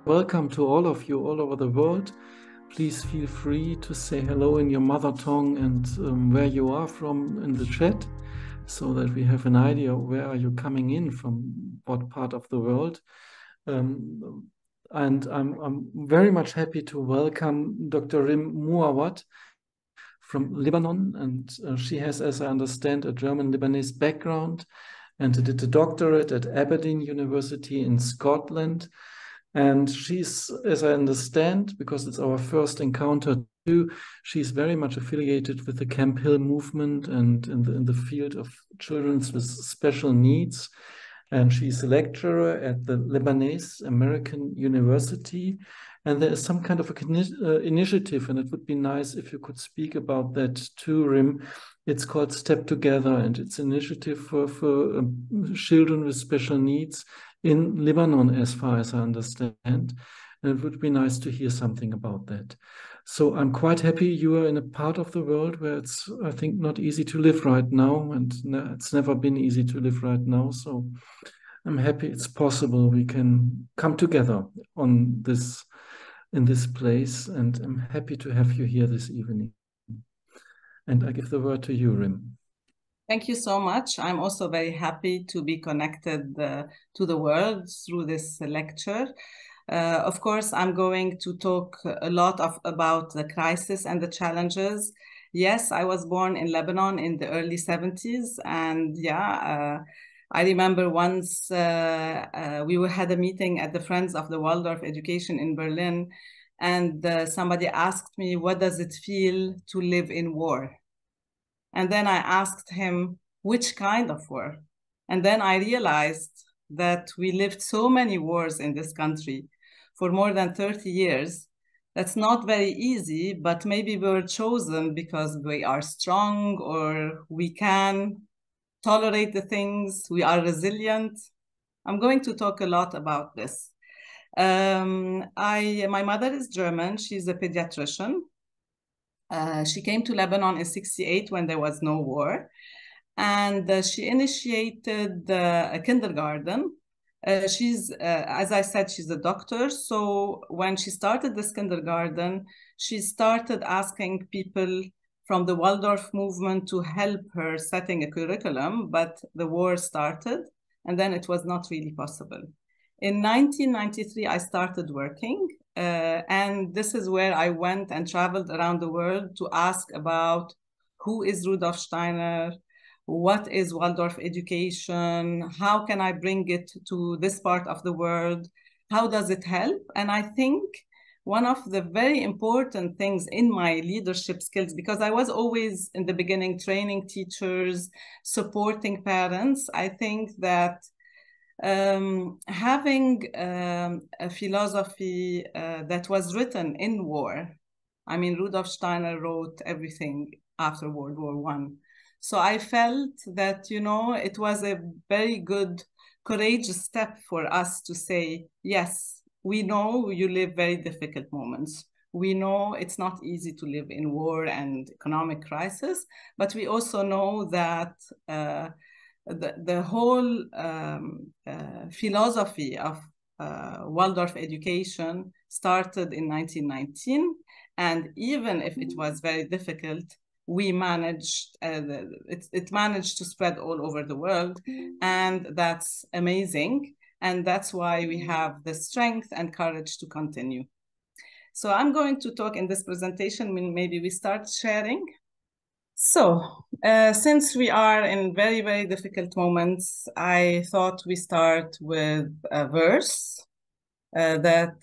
welcome to all of you all over the world. Please feel free to say hello in your mother tongue and where you are from in the chat, so that we have an idea where are you coming in from, what part of the world. And I'm very much happy to welcome Dr. Rim Mouawad from Lebanon, and she has, as I understand, a German-Lebanese background and did a doctorate at Aberdeen University in Scotland. And she's, as I understand, because it's our first encounter too, she's very much affiliated with the Camp Hill movement and in the field of children with special needs. And she's a lecturer at the Lebanese American University. And there is some kind of initiative, and it would be nice if you could speak about that too, Rim. It's called Step Together, and it's an initiative for children with special needs in Lebanon, as far as I understand. And it would be nice to hear something about that. So I'm quite happy you are in a part of the world where it's, I think, not easy to live right now, and it's never been easy to live right now. So I'm happy it's possible we can come together on this, in this place, and I'm happy to have you here this evening. And I give the word to you, Rim. Thank you so much. I'm also very happy to be connected to the world through this lecture. Of course, I'm going to talk a lot about the crisis and the challenges. Yes, I was born in Lebanon in the early 70s. And I remember once we had a meeting at the Friends of the Waldorf Education in Berlin. And somebody asked me, what does it feel to live in war? And then I asked him, which kind of war? And then I realized that we lived so many wars in this country for more than 30 years. That's not very easy, but maybe we were chosen because we are strong, or we can tolerate the things, we are resilient. I'm going to talk a lot about this. My mother is German. She's a pediatrician. She came to Lebanon in '68 when there was no war, and she initiated a kindergarten. As I said, she's a doctor. So when she started this kindergarten, she started asking people from the Waldorf movement to help her setting a curriculum, but the war started, and then it was not really possible. In 1993, I started working. And this is where I went and traveled around the world to ask about who is Rudolf Steiner, what is Waldorf education, how can I bring it to this part of the world, how does it help? And I think one of the very important things in my leadership skills, because I was always in the beginning training teachers, supporting parents, I think that having a philosophy that was written in war. I mean, Rudolf Steiner wrote everything after World War I. So I felt that, it was a very good, courageous step for us to say, yes, we know you live very difficult moments. We know it's not easy to live in war and economic crisis, but we also know that the whole philosophy of Waldorf education started in 1919. And even if it was very difficult, we managed, it managed to spread all over the world. And that's amazing. And that's why we have the strength and courage to continue. So I'm going to talk in this presentation, maybe we start sharing. So, since we are in very, very difficult moments, I thought we start with a verse that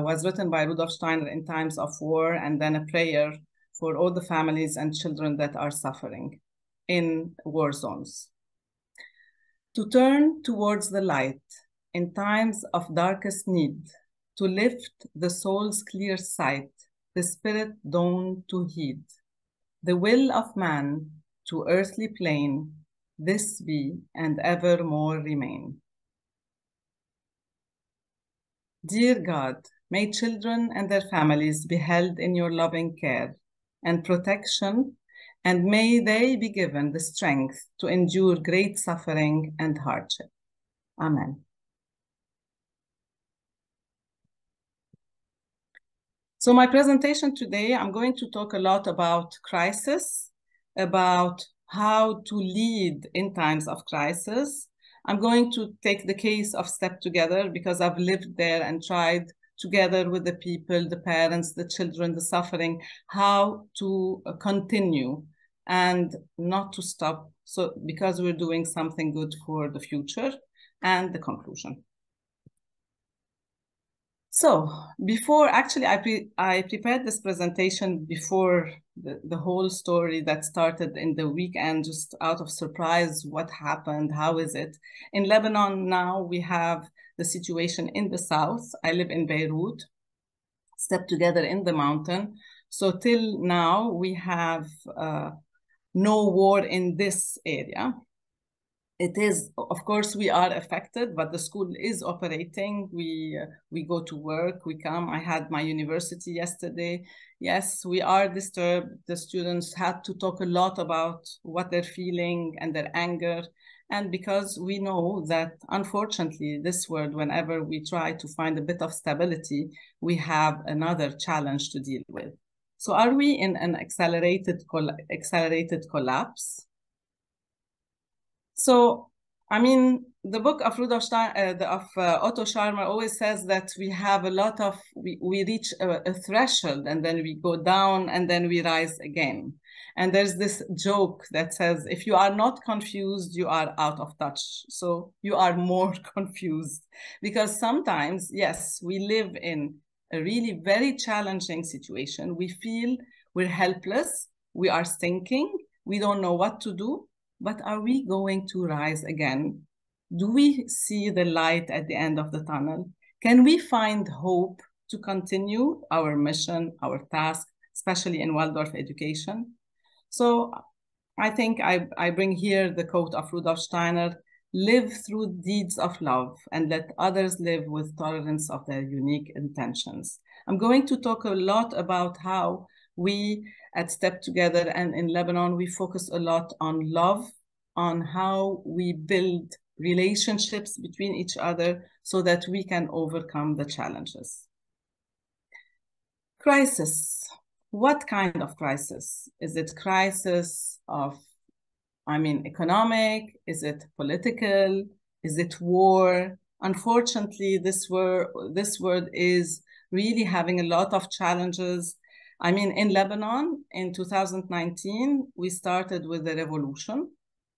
was written by Rudolf Steiner in times of war, and then a prayer for all the families and children that are suffering in war zones. To turn towards the light in times of darkest need, to lift the soul's clear sight, the spirit dawn to heed. The will of man to earthly plane, this be and evermore remain. Dear God, may children and their families be held in your loving care and protection, and may they be given the strength to endure great suffering and hardship. Amen. So my presentation today, I'm going to talk a lot about crisis, about how to lead in times of crisis. I'm going to take the case of Step Together because I've lived there and tried together with the people, the parents, the children, the suffering, how to continue and not to stop. So because we're doing something good for the future, and the conclusion. So before, actually, I prepared this presentation before the whole story that started in the weekend, just out of surprise, what happened, how is it? In Lebanon now, we have the situation in the south. I live in Beirut, Step Together in the mountain. So till now, we have no war in this area. It is, of course, we are affected, but the school is operating. We go to work, we come. I had my university yesterday. Yes, we are disturbed. The students had to talk a lot about what they're feeling and their anger. And because we know that, unfortunately, this world, whenever we try to find a bit of stability, we have another challenge to deal with. So are we in an accelerated collapse? So, I mean, the book of Otto Scharmer always says that we have a lot of, we reach a threshold and then we go down and then we rise again. And there's this joke that says, if you are not confused, you are out of touch. So you are more confused because sometimes, yes, we live in a really very challenging situation. We feel we're helpless, we are stinking, we don't know what to do. But are we going to rise again? Do we see the light at the end of the tunnel? Can we find hope to continue our mission, our task, especially in Waldorf education? So I think I bring here the quote of Rudolf Steiner, live through deeds of love and let others live with tolerance of their unique intentions. I'm going to talk a lot about how we at Step Together and in Lebanon, we focus a lot on love, on how we build relationships between each other so that we can overcome the challenges. Crisis. What kind of crisis? Is it crisis of, economic? Is it political? Is it war? Unfortunately, this word is really having a lot of challenges. In Lebanon, in 2019, we started with the revolution.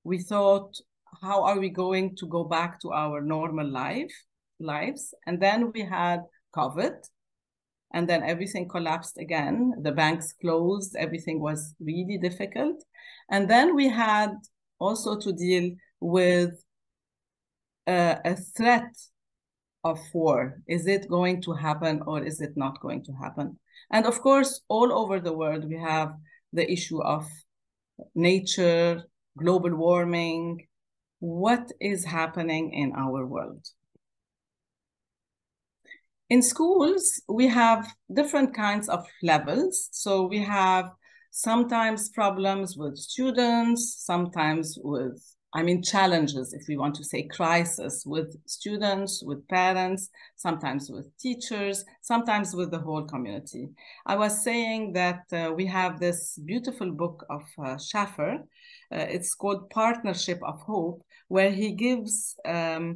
We thought, how are we going to go back to our normal lives? And then we had COVID, and then everything collapsed again. The banks closed, everything was really difficult. And then we had also to deal with a threat of war. Is it going to happen or is it not going to happen? And of course, all over the world, we have the issue of nature, global warming. What is happening in our world? In schools, we have different kinds of levels. So we have sometimes problems with students, sometimes with challenges, if we want to say crisis, with students, with parents, sometimes with teachers, sometimes with the whole community. I was saying that we have this beautiful book of Schaffer. It's called Partnership of Hope, where he gives a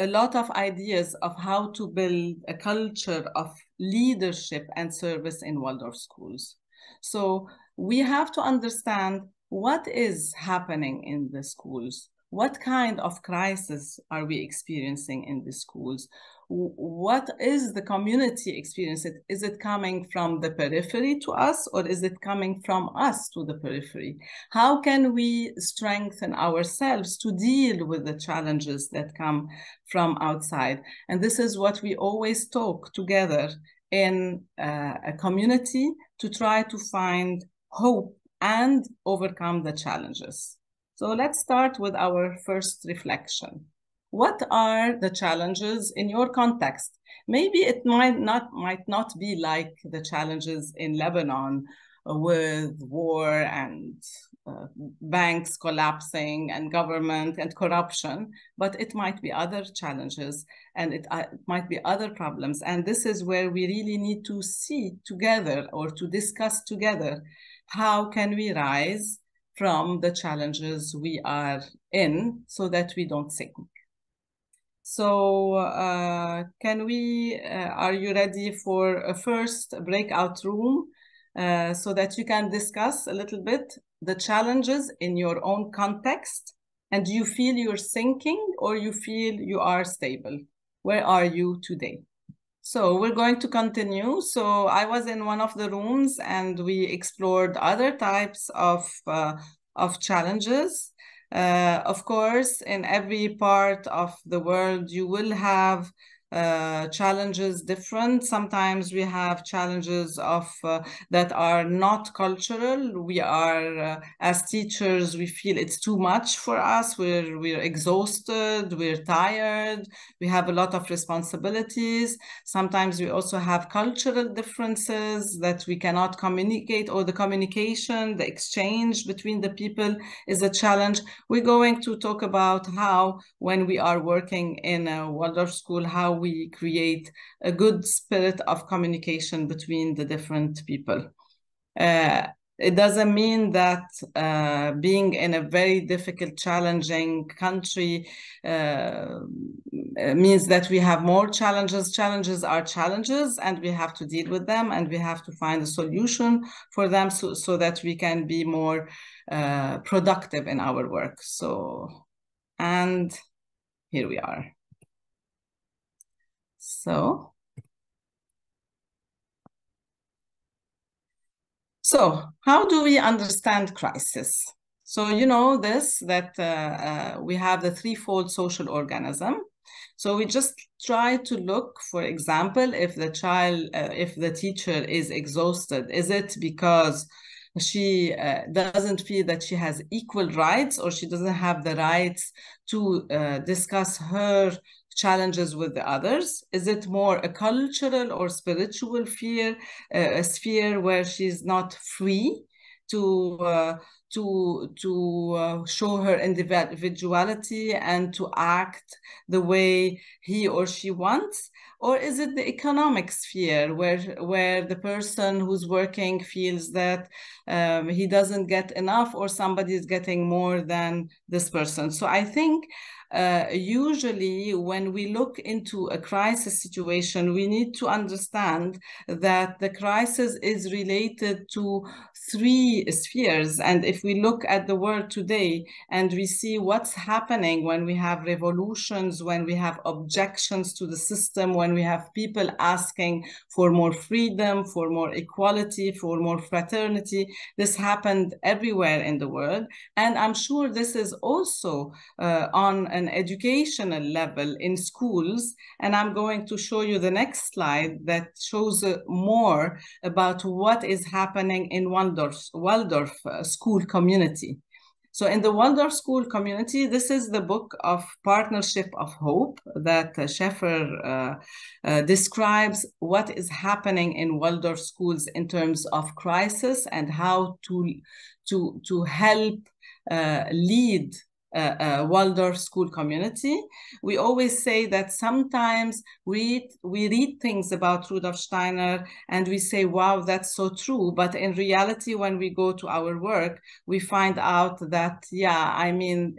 lot of ideas of how to build a culture of leadership and service in Waldorf schools. So we have to understand what is happening in the schools. What kind of crisis are we experiencing in the schools? What is the community experiencing? Is it coming from the periphery to us, or is it coming from us to the periphery? How can we strengthen ourselves to deal with the challenges that come from outside? And this is what we always talk together in a community to try to find hope and overcome the challenges. So let's start with our first reflection. What are the challenges in your context? Maybe it might not be like the challenges in Lebanon with war and banks collapsing and government and corruption, but it might be other challenges and it might be other problems. And this is where we really need to see together or to discuss together how can we rise from the challenges we are in so that we don't sink. So are you ready for a first breakout room so that you can discuss a little bit the challenges in your own context? And do you feel you're sinking or you feel you are stable? Where are you today? So we're going to continue. So I was in one of the rooms and we explored other types of challenges. Of course, in every part of the world, you will have challenges different. Sometimes we have challenges that are not cultural. We are, as teachers, we feel it's too much for us. We're exhausted, we're tired, we have a lot of responsibilities. Sometimes we also have cultural differences that we cannot communicate, or the communication, the exchange between the people is a challenge. We're going to talk about how, when we are working in a Waldorf school, how we create a good spirit of communication between the different people. It doesn't mean that being in a very difficult, challenging country means that we have more challenges. Challenges are challenges, and we have to deal with them, and we have to find a solution for them so that we can be more productive in our work. So, and here we are. So how do we understand crisis? So you know that we have the threefold social organism. So we just try to look, for example, if the teacher is exhausted, is it because she doesn't feel that she has equal rights, or she doesn't have the rights to discuss her challenges with the others? Is it more a cultural or spiritual a sphere where she's not free to show her individuality and to act the way he or she wants? Or is it the economic sphere where the person who's working feels that he doesn't get enough, or somebody is getting more than this person? So I think usually when we look into a crisis situation, we need to understand that the crisis is related to three spheres. And if we look at the world today and we see what's happening when we have revolutions, when we have objections to the system, when we have people asking for more freedom, for more equality, for more fraternity, this happened everywhere in the world. And I'm sure this is also on an educational level in schools. And I'm going to show you the next slide that shows more about what is happening in Waldorf school community. So in the Waldorf school community, this is the book of Partnership of Hope that Scheffer describes what is happening in Waldorf schools in terms of crisis and how to help lead Waldorf school community. We always say that sometimes we read things about Rudolf Steiner and we say, wow, that's so true. But in reality, when we go to our work, we find out that, yeah, I mean,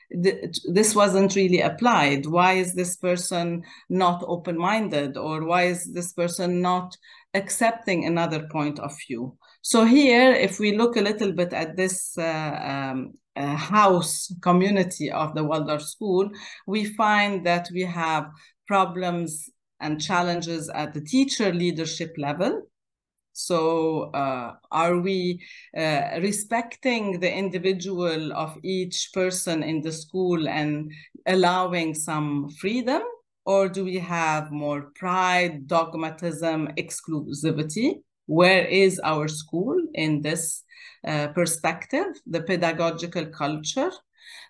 this wasn't really applied. Why is this person not open-minded? Or why is this person not accepting another point of view? So here, if we look a little bit at this house community of the Waldorf school, we find that we have problems and challenges at the teacher leadership level. So are we respecting the individual of each person in the school and allowing some freedom? Or do we have more pride, dogmatism, exclusivity? Where is our school in this perspective, the pedagogical culture?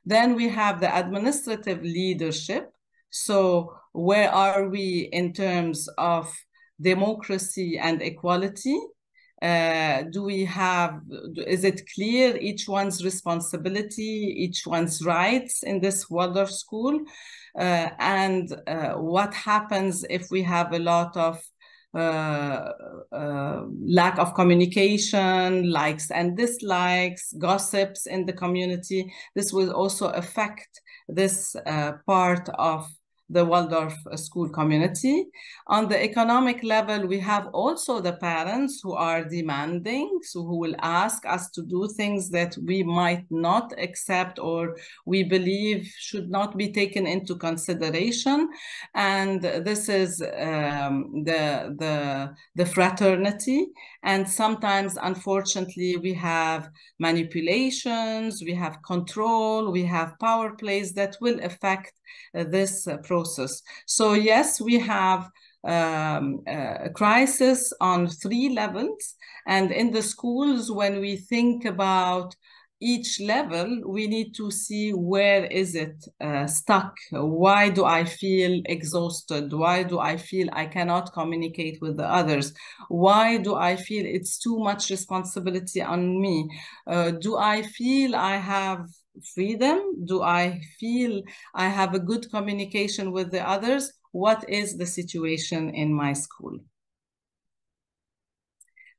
Then we have the administrative leadership. So where are we in terms of democracy and equality? Is it clear each one's responsibility, each one's rights in this Waldorf school? And what happens if we have a lot of lack of communication, likes and dislikes, gossips in the community? This will also affect this part of the Waldorf school community. On the economic level, we have also the parents who are demanding, so who will ask us to do things that we might not accept or we believe should not be taken into consideration. And this is the fraternity. And sometimes, unfortunately, we have manipulations, we have control, we have power plays that will affect this process. So yes, we have a crisis on 3 levels. And in the schools, when we think about each level, we need to see where is it stuck? Why do I feel exhausted? Why do I feel I cannot communicate with the others? Why do I feel it's too much responsibility on me? Do I feel I have freedom? Do I feel I have a good communication with the others? What is the situation in my school?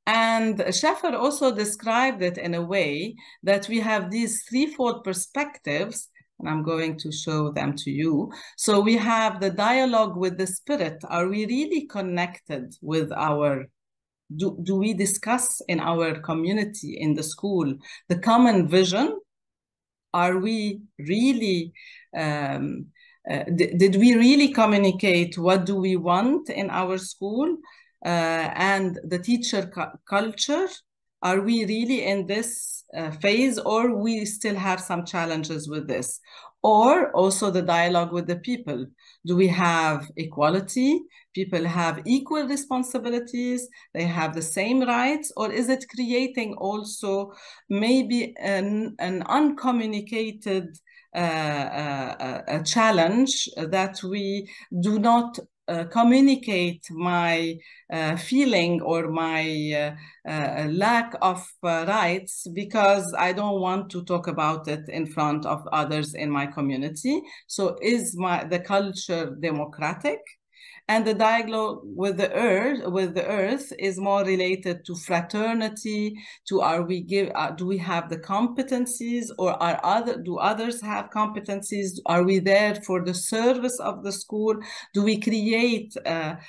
And Schaffer also described it in a way that we have these threefold perspectives, and I'm going to show them to you. So we have the dialogue with the spirit. Are we really connected with our, do we discuss in our community, in the school, the common vision? Are we really, did we really communicate what do we want in our school? And the teacher culture, are we really in this phase, or we still have some challenges with this? Or also the dialogue with the people. Do we have equality? People have equal responsibilities, they have the same rights, or is it creating also maybe an uncommunicated a challenge that we do not communicate my feeling or my lack of rights because I don't want to talk about it in front of others in my community? So is the culture democratic? And the dialogue with the earth is more related to fraternity, to do we have the competencies, or do others have competencies? Are we there for the service of the school? Do we create a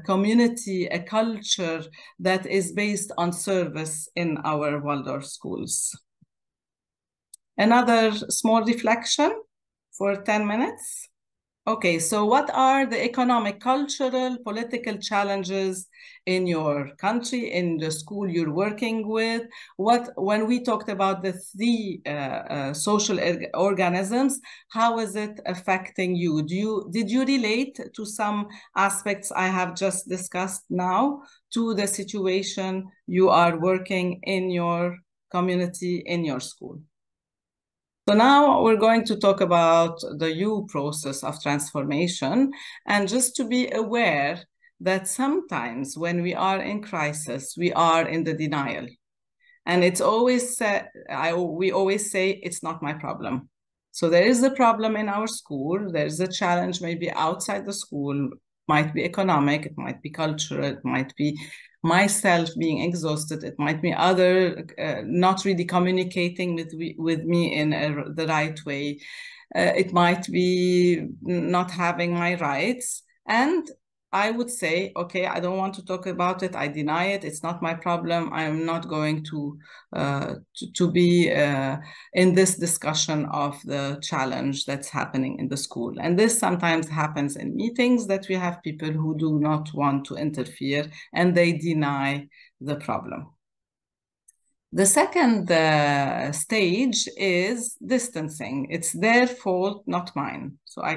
community, a culture that is based on service in our Waldorf schools? Another small reflection for 10 minutes. Okay, so what are the economic, cultural, political challenges in your country, in the school you're working with? When we talked about the 3 social organisms, how is it affecting you? Did you relate to some aspects I have just discussed now to the situation you are working in your community, in your school? So now we're going to talk about the U process of transformation, and just to be aware that sometimes when we are in crisis, we are in the denial. And it's always we always say, it's not my problem. So there is a problem in our school, there's a challenge maybe outside the school, might be economic, it might be cultural, it might be myself being exhausted, it might be other not really communicating with me in the right way, it might be not having my rights. And I would say, okay, I don't want to talk about it, I deny it, it's not my problem, I'm not going to be in this discussion of the challenge that's happening in the school. And this sometimes happens in meetings, that we have people who do not want to interfere and they deny the problem. The second stage is distancing. It's their fault, not mine. So I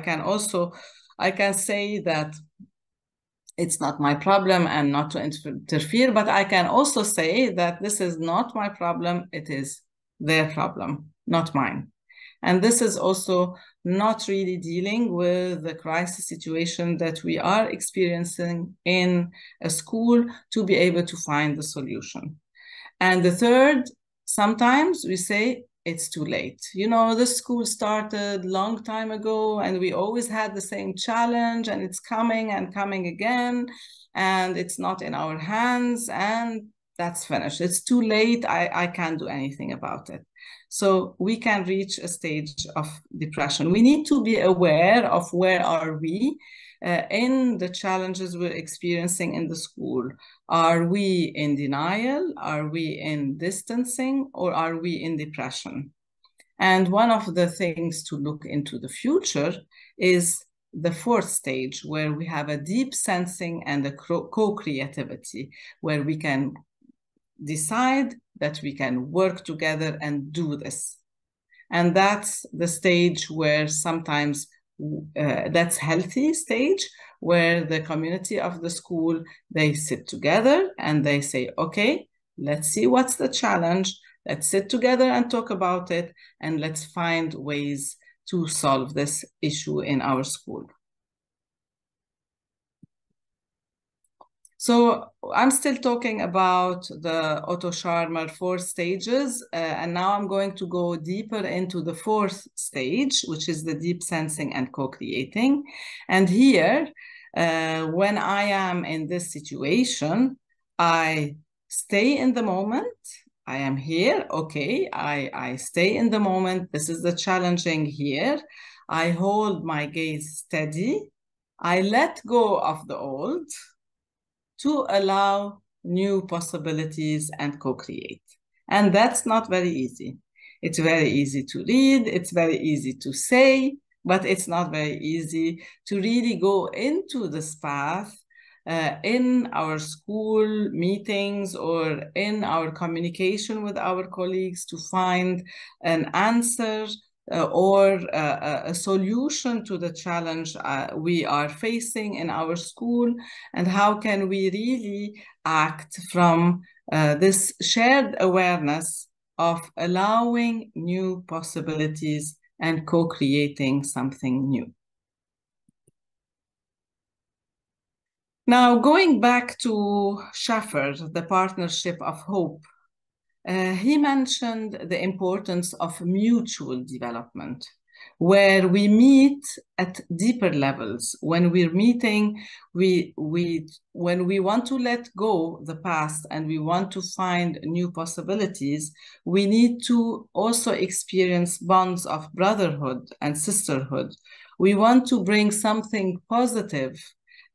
can say that it's not my problem and not to interfere, but I can also say that this is not my problem, it is their problem, not mine. And this is also not really dealing with the crisis situation that we are experiencing in a school to be able to find the solution. And the third, sometimes we say it's too late. You know, the school started long time ago and we always had the same challenge and it's coming and coming again and it's not in our hands and that's finished. It's too late. I can't do anything about it. So we can reach a stage of depression. We need to be aware of where are we in the challenges we're experiencing in the school. Are we in denial? Are we in distancing? Or are we in depression? And one of the things to look into the future is the fourth stage, where we have a deep sensing and a co-creativity, where we can decide that we can work together and do this. And that's the stage where sometimes that's healthy stage, where the community of the school, they sit together and they say, okay, let's see what's the challenge. Let's sit together and talk about it, and let's find ways to solve this issue in our school. So I'm still talking about the Otto Scharmer 4 stages, and now I'm going to go deeper into the fourth stage, which is the deep sensing and co-creating. And here, when I am in this situation, I stay in the moment. I am here, okay, I stay in the moment. This is the challenging here. I hold my gaze steady. I let go of the old to allow new possibilities and co-create. And that's not very easy. It's very easy to read, it's very easy to say, but it's not very easy to really go into this path in our school meetings or in our communication with our colleagues to find an answer or a solution to the challenge we are facing in our school, and how can we really act from this shared awareness of allowing new possibilities and co-creating something new. Now, going back to Schaffer, the partnership of hope, he mentioned the importance of mutual development, where we meet at deeper levels. When we're meeting, when we want to let go the past and we want to find new possibilities, we need to also experience bonds of brotherhood and sisterhood. We want to bring something positive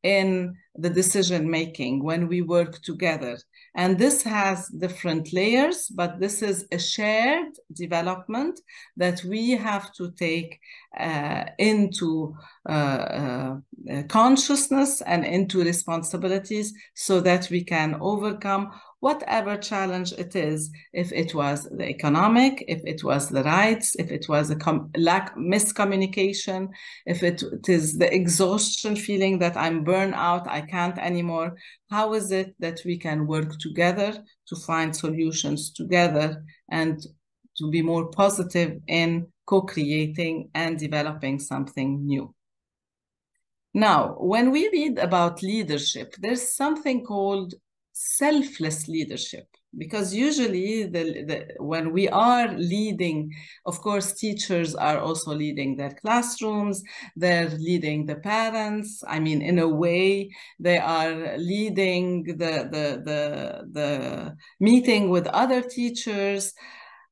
in the decision making when we work together. And this has different layers, but this is a shared development that we have to take into consciousness and into responsibilities so that we can overcome whatever challenge it is, if it was the economic, if it was the rights, if it was a miscommunication, if it is the exhaustion feeling that I'm burned out, I can't anymore. How is it that we can work together to find solutions together and to be more positive in co-creating and developing something new? Now, when we read about leadership, there's something called selfless leadership, because usually when we are leading, of course, teachers are also leading their classrooms, they're leading the parents. I mean, in a way, they are leading the meeting with other teachers.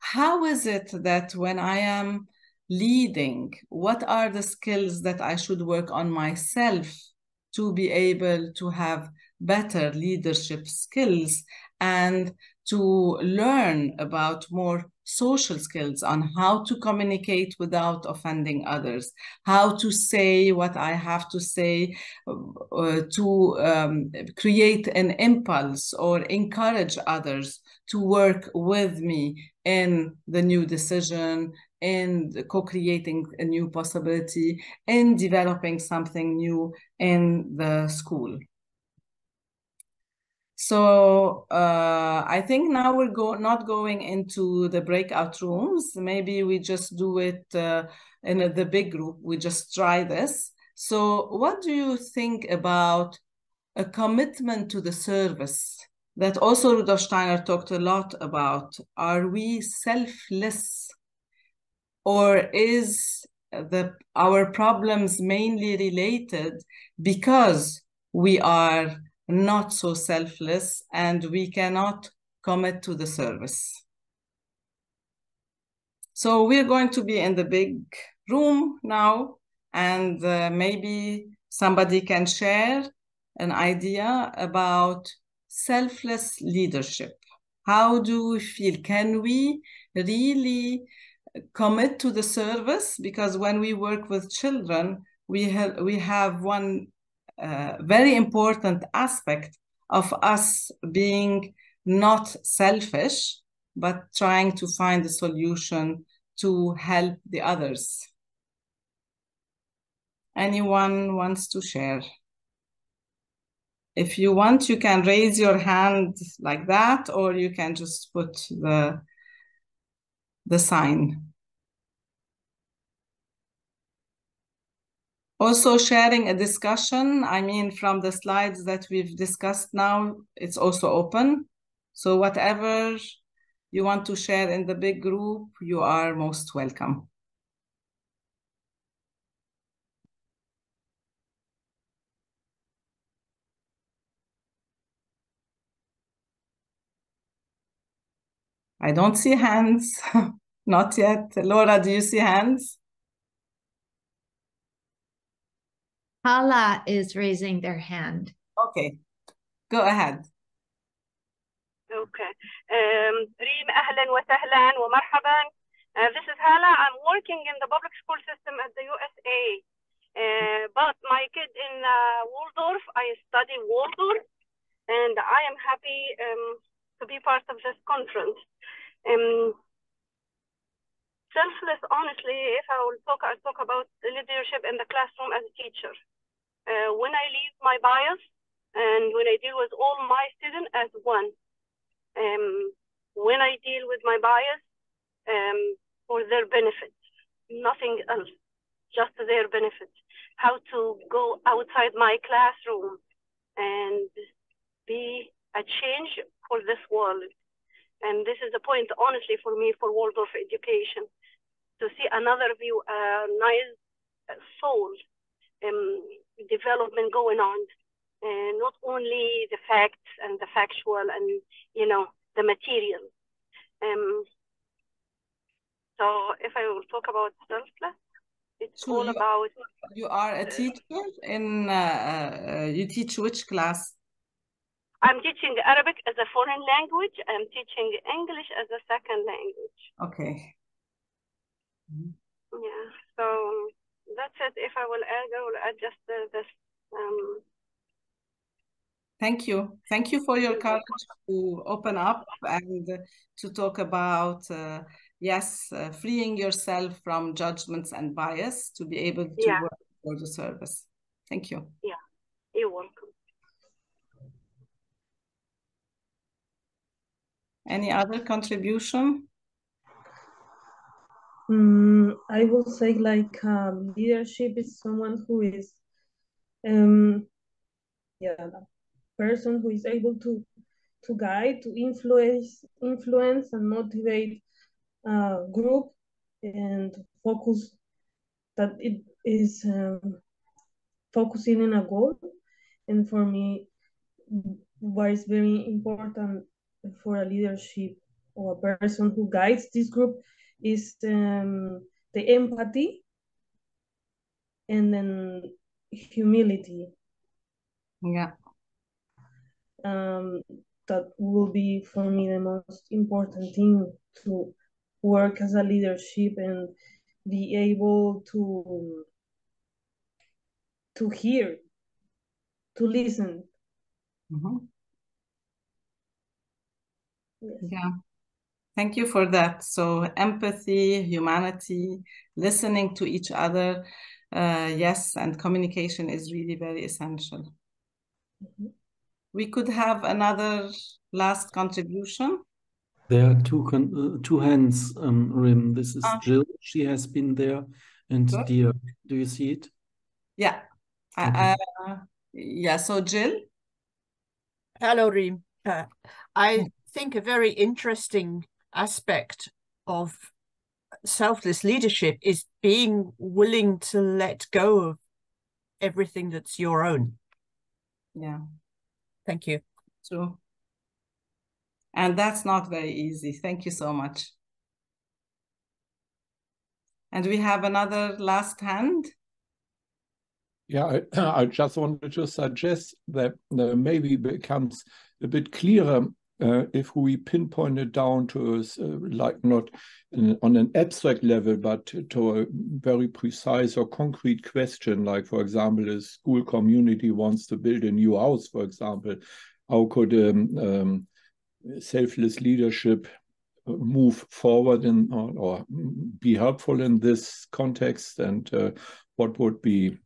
How is it that when I am leading, what are the skills that I should work on myself to be able to have better leadership skills and to learn about more social skills on how to communicate without offending others, how to say what I have to say, to create an impulse or encourage others to work with me in the new decision, in co-creating a new possibility, in developing something new in the school. So I think now we're not going into the breakout rooms. Maybe we just do it in the big group. We just try this. So what do you think about a commitment to the service that also Rudolf Steiner talked a lot about? Are we selfless, or is our problems mainly related because we are not so selfless and we cannot commit to the service? So we're going to be in the big room now, and maybe somebody can share an idea about selfless leadership. How do we feel? Can we really commit to the service? Because when we work with children, we have one very important aspect of us being not selfish, but trying to find a solution to help the others. Anyone wants to share? If you want, you can raise your hand like that, or you can just put the sign. Also sharing a discussion, I mean, from the slides that we've discussed now, it's also open. So whatever you want to share in the big group, you are most welcome. I don't see hands, not yet. Laura, do you see hands? Hala is raising their hand. Okay, go ahead. Okay. Rim, أهلا وسهلا ومرحبا. This is Hala. I'm working in the public school system at the USA. But my kid in Waldorf, I study Waldorf, and I am happy to be part of this conference. Selfless, honestly, if I'll talk about leadership in the classroom as a teacher. When I leave my bias and when I deal with all my students as one. When I deal with my bias for their benefit, nothing else, just their benefit. How to go outside my classroom and be a change for this world. And this is the point, honestly, for me, for Waldorf education, to see another view, a nice soul development going on. And not only the facts and the factual and, you know, the material. So if I will talk about selfless, it's So all about... You are a teacher in, you teach which class? I'm teaching Arabic as a foreign language. I'm teaching English as a second language. Okay. Yeah, so that's it. If I will add just this. Thank you. Thank you for your courage to open up and to talk about, freeing yourself from judgments and bias to be able to work for the service. Thank you. Yeah, you're welcome. Any other contribution? I would say like leadership is someone who is the person who is able to guide, to influence and motivate a group and focus that it is focusing in a goal. And for me, what is very important for a leadership or a person who guides this group is the empathy and then humility. Yeah. That will be for me the most important thing to work as a leadership and be able to hear, to listen. Yes. Yeah. Thank you for that. So empathy, humanity, listening to each other, yes, and communication is really very essential. we could have another last contribution. There are two hands, Rim. This is Ah. Jill. She has been there. And Good. Dear, do you see it? Yeah. Okay. Yeah, so Jill? Hello, Rim. I think a very interesting aspect of selfless leadership is being willing to let go of everything that's your own. Yeah. Thank you. True. And that's not very easy. Thank you so much. And we have another last hand. Yeah, I just wanted to suggest that maybe becomes a bit clearer if we pinpoint it down to like not on an abstract level, but to a very precise or concrete question. Like, for example, a school community wants to build a new house, for example. How could selfless leadership move forward or be helpful in this context? And what would be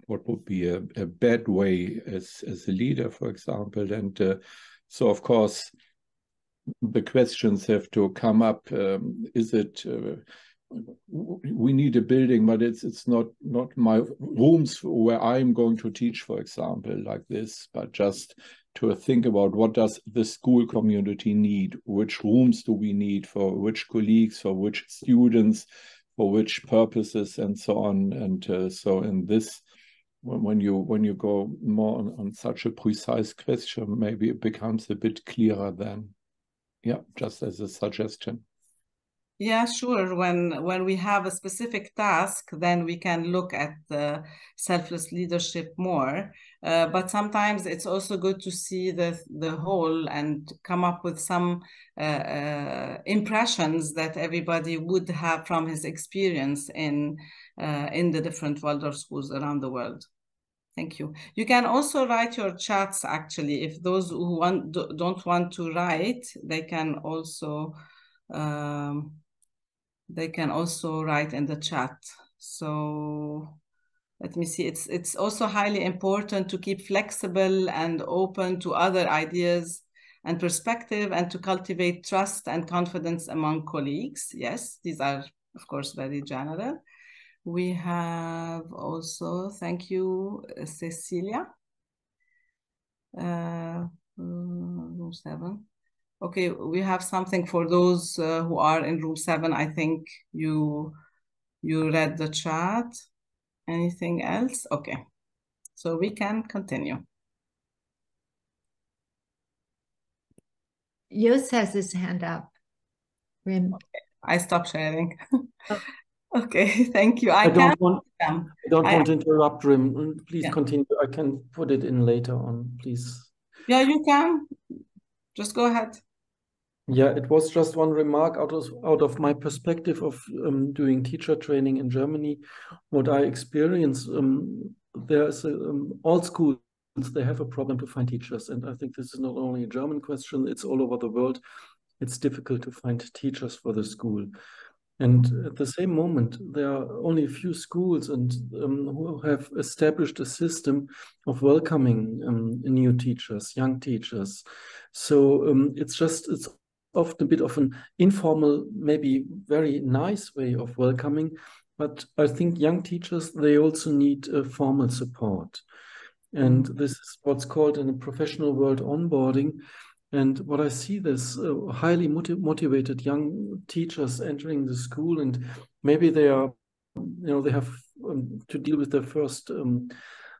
a bad way as a leader, for example? And so, of course, the questions have to come up. Is it we need a building, but it's not my rooms where I'm going to teach, for example, like this, but just to think about what does the school community need, which rooms do we need for which colleagues, for which students, for which purposes, and so on. And so in this, when you go more on such a precise question, maybe it becomes a bit clearer then. Yeah, just as a suggestion. Yeah, sure. When we have a specific task, then we can look at the selfless leadership more. But sometimes it's also good to see the whole and come up with some impressions that everybody would have from his experience in the different Waldorf schools around the world. Thank you. You can also write your chats, actually. If those who don't want to write, they can also write in the chat. So let me see. It's also highly important to keep flexible and open to other ideas and perspective, and to cultivate trust and confidence among colleagues. Yes, these are, of course, very general. We have also, thank you, Cecilia. Room 7. Okay, we have something for those who are in room 7. I think you read the chat. Anything else? Okay, so we can continue. Yos has his hand up. Rim. Okay, I stop sharing. Oh. Okay, thank you. I don't want to interrupt, Rim. Please Yeah. continue. I can put it in later on, please. Yeah, you can. Just go ahead. Yeah, it was just one remark out of my perspective of doing teacher training in Germany. What I experience, there's all schools, they have a problem to find teachers. And I think this is not only a German question, it's all over the world. It's difficult to find teachers for the school. And at the same moment, there are only a few schools and who have established a system of welcoming new teachers, young teachers. So it's often a bit of an informal, maybe very nice way of welcoming. But I think young teachers, they also need formal support. And this is what's called in the professional world onboarding. And what I see, this highly motivated young teachers entering the school, and maybe they are, they have to deal with their first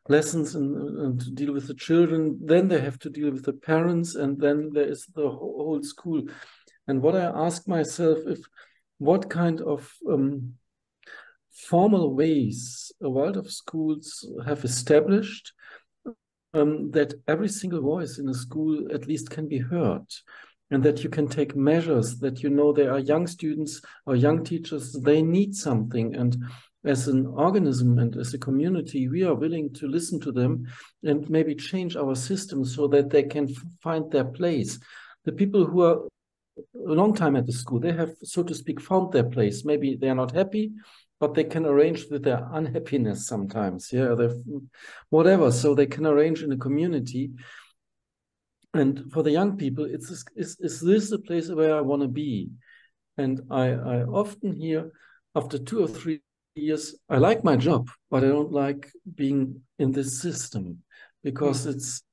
lessons and to deal with the children. Then they have to deal with the parents, and then there is the whole school. And what I ask myself, what kind of formal ways a world of schools have established that every single voice in a school at least can be heard, and that you can take measures, that there are young students or young teachers, they need something, and as an organism and as a community, we are willing to listen to them and maybe change our system so that they can find their place. The people who are a long time at the school, they have, so to speak, found their place. Maybe they are not happy, but they can arrange with their unhappiness sometimes. Yeah, whatever. So they can arrange in a community. And for the young people, is this the place where I want to be? And I often hear after 2 or 3 years, I like my job, but I don't like being in this system, because it's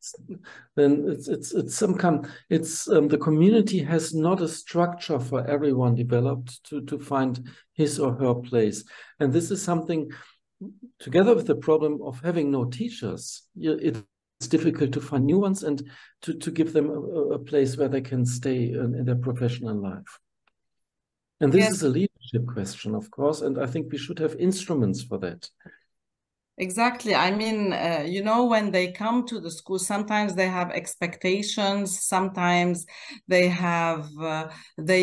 the community has not a structure for everyone developed to find his or her place. And this is something, together with the problem of having no teachers, it's difficult to find new ones and to give them a place where they can stay in their professional life. And this is a leadership question, of course, and I think we should have instruments for that. Exactly. I mean, you know, when they come to the school, sometimes they have expectations, sometimes they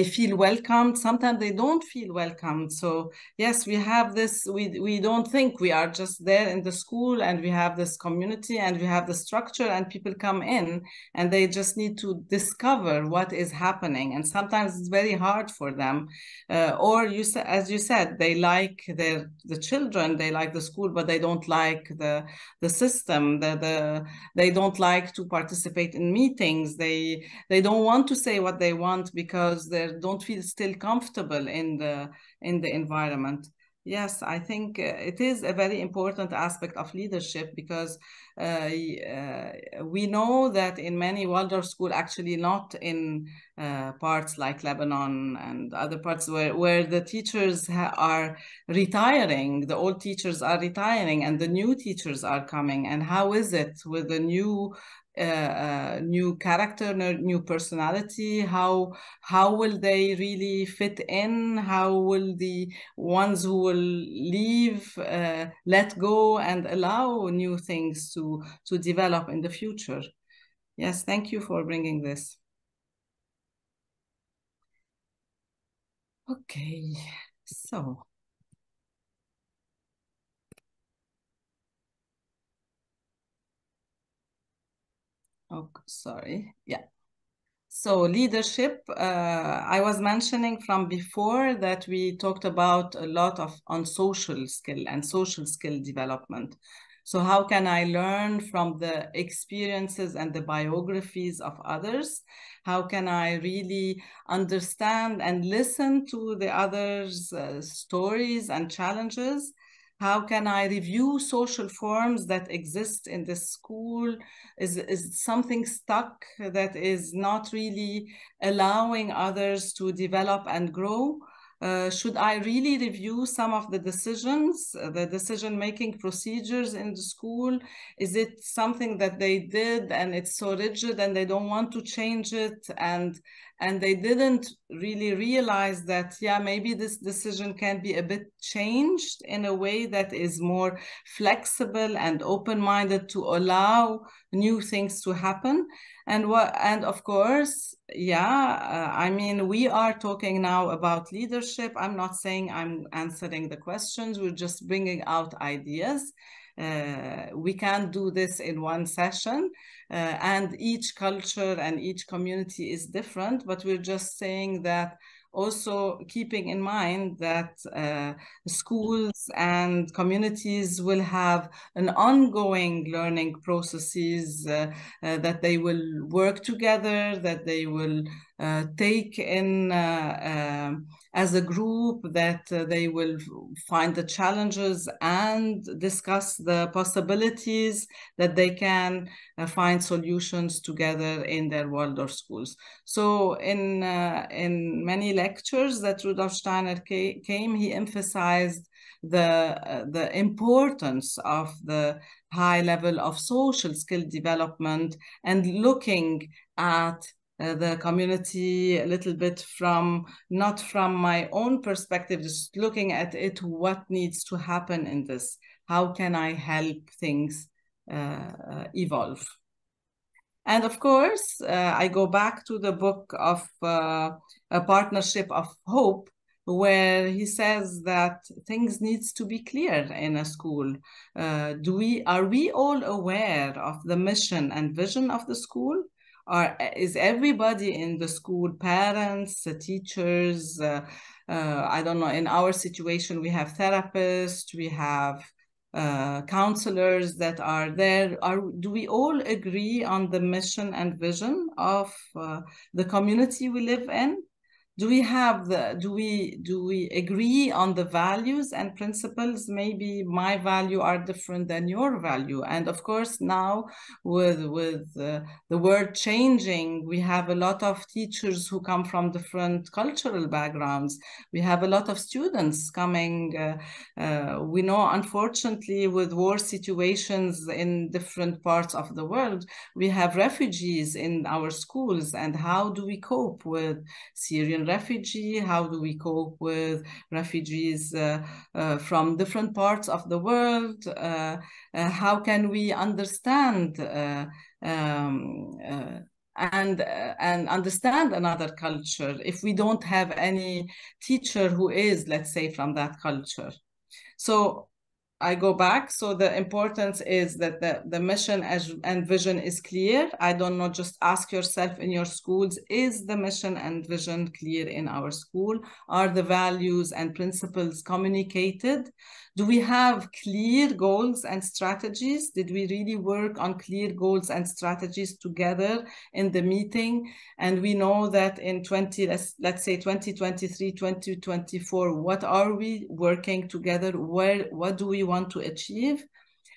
feel welcomed, sometimes they don't feel welcomed. So yes, we have this, we don't think we are just there in the school, and we have this community and we have the structure, and people come in and they just need to discover what is happening. And sometimes it's very hard for them. Or as you said, they like the children, they like the school, but they don't like the system. They don't like to participate in meetings. They don't want to say what they want because they don't feel still comfortable in the environment. Yes, I think it is a very important aspect of leadership, because we know that in many Waldorf schools, actually not in parts like Lebanon and other parts where the teachers are retiring, the old teachers are retiring and the new teachers are coming. And how is it with the new character, new personality? How will they really fit in? How will the ones who will leave let go and allow new things to develop in the future? Yes, thank you for bringing this. Okay, so oh, sorry. Yeah. So leadership, I was mentioning from before that we talked about a lot on social skill and social skill development. So how can I learn from the experiences and the biographies of others? How can I really understand and listen to the others' stories and challenges? How can I review social forms that exist in the school? Is something stuck that is not really allowing others to develop and grow? Should I really review some of the decisions, the decision-making procedures in the school? Is it something that they did and it's so rigid and they don't want to change it, and they didn't really realize that, yeah, maybe this decision can be a bit changed in a way that is more flexible and open-minded to allow new things to happen? And of course, yeah, I mean, we are talking now about leadership. I'm not saying I'm answering the questions. We're just bringing out ideas. We can't do this in one session, and each culture and each community is different, but we're just saying that, also keeping in mind that schools and communities will have an ongoing learning processes, that they will work together, that they will take in as a group, that they will find the challenges and discuss the possibilities, that they can find solutions together in their Waldorf schools. So in many lectures that Rudolf Steiner came, he emphasized the importance of the high level of social skill development, and looking at the community a little bit from, not from my own perspective, just looking at it, what needs to happen in this? How can I help things evolve? And of course, I go back to the book of A Partnership of Hope, where he says that things needs to be clear in a school. Are we all aware of the mission and vision of the school? Is everybody in the school, parents, teachers, I don't know, in our situation, we have therapists, we have counselors that are there. Do we all agree on the mission and vision of the community we live in? Do we agree on the values and principles? Maybe my value are different than your value. And of course, now with the world changing, we have a lot of teachers who come from different cultural backgrounds. We have a lot of students coming. We know, unfortunately, with war situations in different parts of the world, we have refugees in our schools. And how do we cope with Syrian refugee? How do we cope with refugees from different parts of the world? How can we understand and understand another culture if we don't have any teacher who is, let's say, from that culture? So I go back. So the importance is that the mission and vision is clear. I don't know, just ask yourself in your schools, is the mission and vision clear in our school? Are the values and principles communicated? Do we have clear goals and strategies? Did we really work on clear goals and strategies together in the meeting? And we know that in let's say 2023, 2024, what are we working together? What do we want to achieve?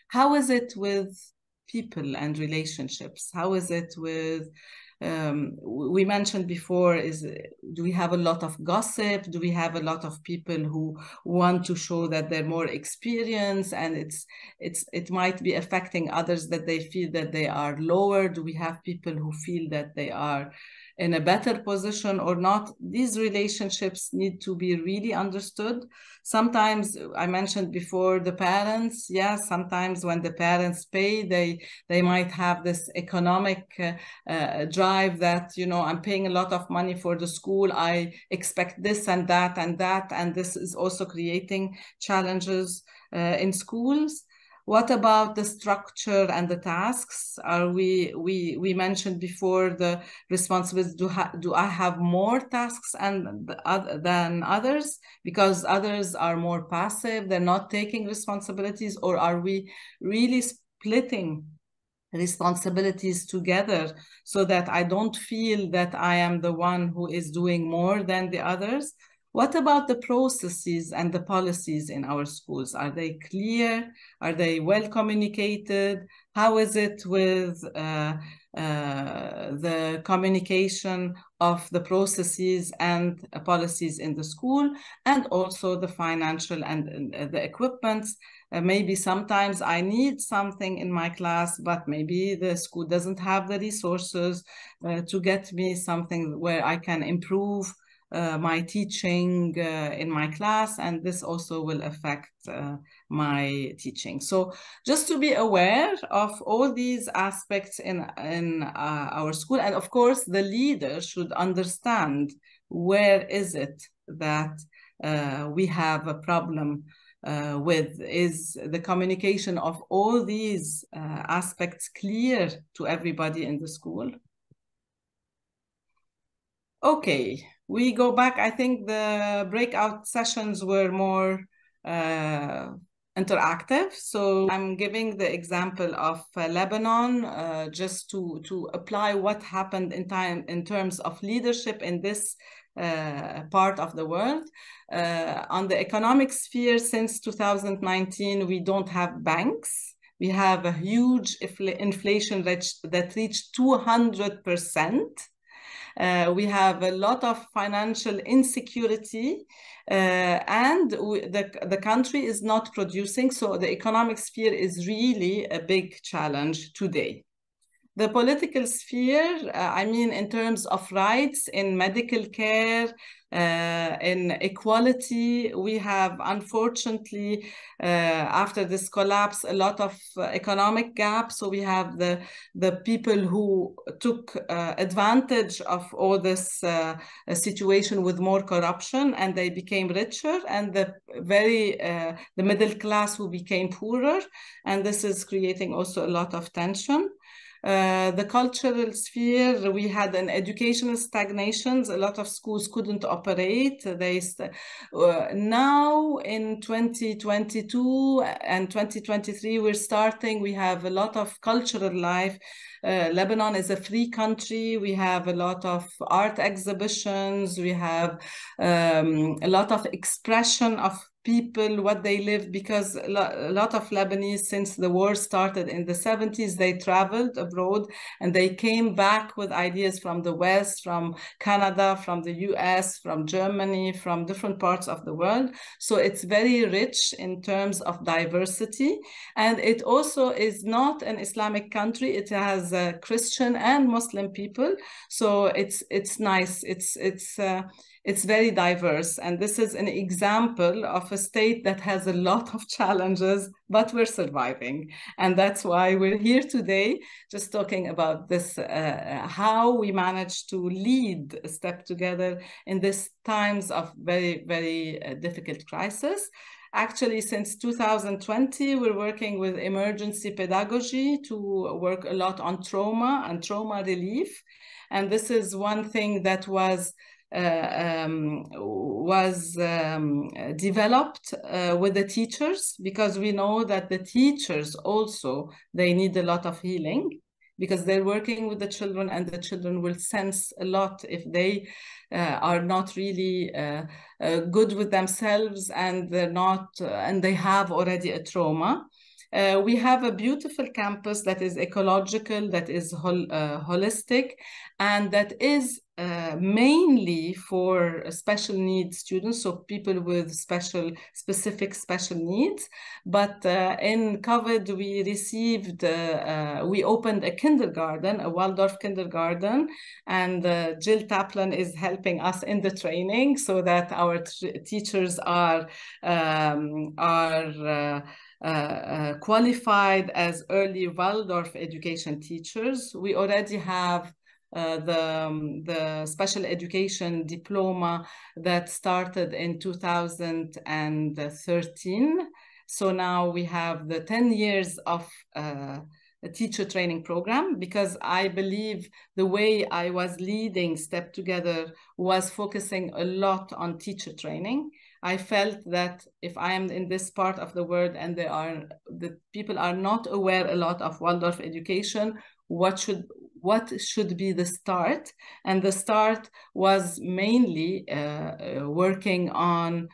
How is it with people and relationships? How is it with we mentioned before, do we have a lot of gossip? Do we have a lot of people who want to show that they're more experienced, and it might be affecting others, that they feel that they are lower? Do we have people who feel that they are in a better position or not? These relationships need to be really understood. Sometimes, I mentioned before, the parents, yes, sometimes when the parents pay, they might have this economic drive that, you know, I'm paying a lot of money for the school, I expect this and that and that, and this is also creating challenges in schools. What about the structure and the tasks? Are we mentioned before the responsibilities? Do I have more tasks than others because others are more passive, they're not taking responsibilities? Or are we really splitting responsibilities together so that I don't feel that I am the one who is doing more than the others? What about the processes and the policies in our schools? Are they clear? Are they well communicated? How is it with the communication of the processes and policies in the school, and also the financial and the equipment? Maybe sometimes I need something in my class, but maybe the school doesn't have the resources to get me something where I can improve my teaching in my class, and this also will affect my teaching. So just to be aware of all these aspects in our school, and of course the leader should understand where is it that we have a problem with. Is the communication of all these aspects clear to everybody in the school? Okay, we go back. I think the breakout sessions were more interactive. So I'm giving the example of Lebanon just to apply what happened in terms of leadership in this part of the world. On the economic sphere, since 2019, we don't have banks. We have a huge inflation that reached 200%. We have a lot of financial insecurity, and the country is not producing. So the economic sphere is really a big challenge today. The political sphere, I mean, in terms of rights in medical care, in equality, we have, unfortunately, after this collapse, a lot of economic gap. So we have the people who took advantage of all this situation with more corruption, and they became richer, and the middle class who became poorer, and this is creating also a lot of tension. The cultural sphere, we had an educational stagnations. A lot of schools couldn't operate. Now in 2022 and 2023, we have a lot of cultural life. Lebanon is a free country. We have a lot of art exhibitions. We have a lot of expression of people, what they live, because a lot of Lebanese, since the war started in the 70s, they traveled abroad and they came back with ideas from the West, from Canada, from the US, from Germany, from different parts of the world. So it's very rich in terms of diversity. And it also is not an Islamic country. It has Christian and Muslim people. So it's nice. It's very diverse. And this is an example of a state that has a lot of challenges, but we're surviving. And that's why we're here today, just talking about this, how we manage to lead a step together in these times of very, very difficult crisis. Actually, since 2020, we're working with emergency pedagogy to work a lot on trauma and trauma relief. And this is one thing that was developed with the teachers, because we know that the teachers also, they need a lot of healing, because they're working with the children, and the children will sense a lot if they are not really good with themselves, and they're not, and they have already a trauma. We have a beautiful campus that is ecological, that is holistic, and that is mainly for special needs students, so people with specific special needs. But in COVID, we received, we opened a kindergarten, a Waldorf kindergarten, and Jill Taplin is helping us in the training so that our teachers are qualified as early Waldorf education teachers. We already have the special education diploma that started in 2013. So now we have the 10 years of a teacher training program, because I believe the way I was leading Step Together was focusing a lot on teacher training. I felt that if I am in this part of the world and the people are not aware a lot of Waldorf education, what should be the start? And the start was mainly working on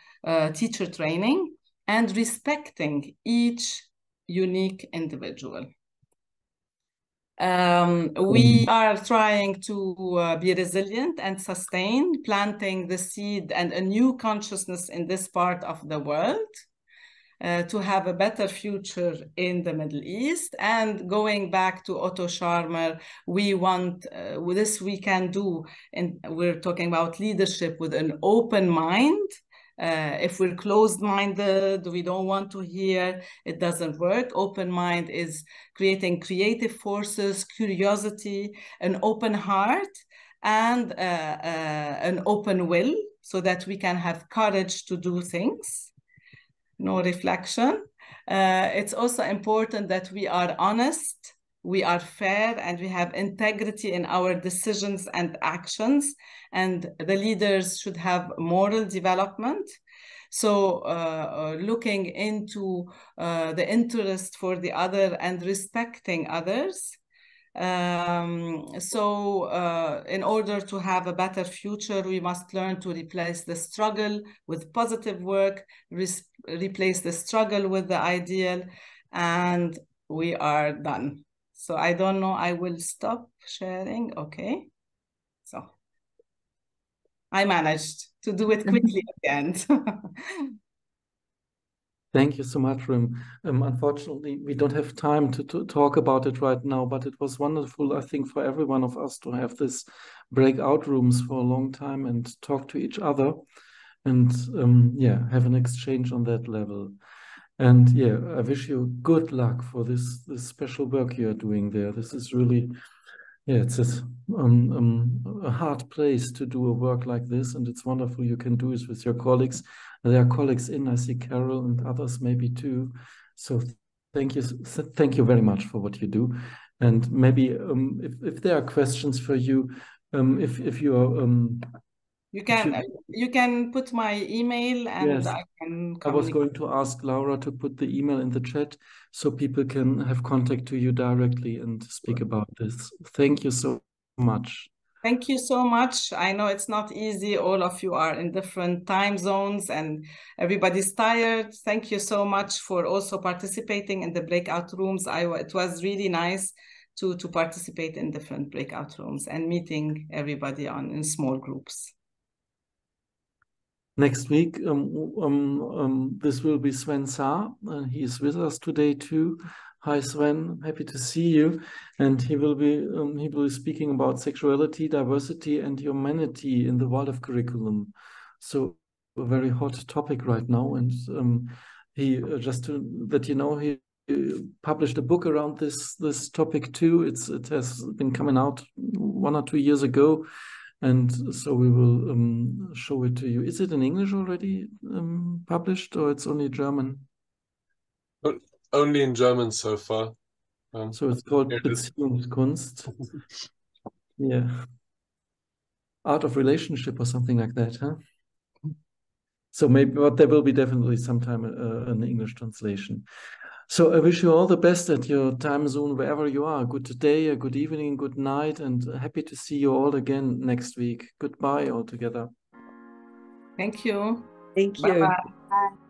teacher training and respecting each unique individual. We are trying to be resilient and sustain, planting the seed and a new consciousness in this part of the world, to have a better future in the Middle East. And going back to Otto Scharmer, we want, this we can do, and we're talking about leadership with an open mind. If we're closed-minded, we don't want to hear, it doesn't work. Open mind is creating creative forces, curiosity, an open heart, and an open will, so that we can have courage to do things. No reflection. It's also important that we are honest, we are fair, and we have integrity in our decisions and actions. And the leaders should have moral development. So looking into the interest for the other and respecting others. In order to have a better future, we must learn to replace the struggle with positive work, replace the struggle with the ideal, and we are done. So I don't know, I will stop sharing. Okay. So I managed to do it quickly at the end. Thank you so much, Rim. Unfortunately, we don't have time to talk about it right now, but it was wonderful, I think, for every one of us to have this breakout rooms for a long time and talk to each other and yeah, have an exchange on that level. And yeah, I wish you good luck for this special work you're doing there. This is really, yeah, it's a hard place to do a work like this, and it's wonderful you can do it with your colleagues. There are colleagues in, I see Carol and others maybe too. So thank you very much for what you do. And maybe if there are questions for you, if you are you can put my email and yes, I can I was communicate. going to ask Laura to put the email in the chat so people can have contact to you directly and speak about this. Thank you so much. Thank you so much. I know it's not easy. All of you are in different time zones and everybody's tired. Thank you so much for also participating in the breakout rooms. It was really nice to participate in different breakout rooms and meeting everybody in small groups. Next week, this will be Sven Saar, and he is with us today too. Hi Sven, happy to see you. And he will be speaking about sexuality, diversity, and humanity in the Waldorf curriculum. So a very hot topic right now. And he just to let you know, he published a book around this topic too. It has been coming out 1 or 2 years ago. And so we will show it to you. Is it in English already published, or it's only German? Only in German so far. So it's called Beziehungskunst. Yeah. Art of Relationship or something like that, huh? So maybe, but there will be definitely sometime an English translation. So I wish you all the best at your time zone, wherever you are. Good day, a good evening, good night, and happy to see you all again next week. Goodbye all together. Thank you. Thank you. Bye-bye.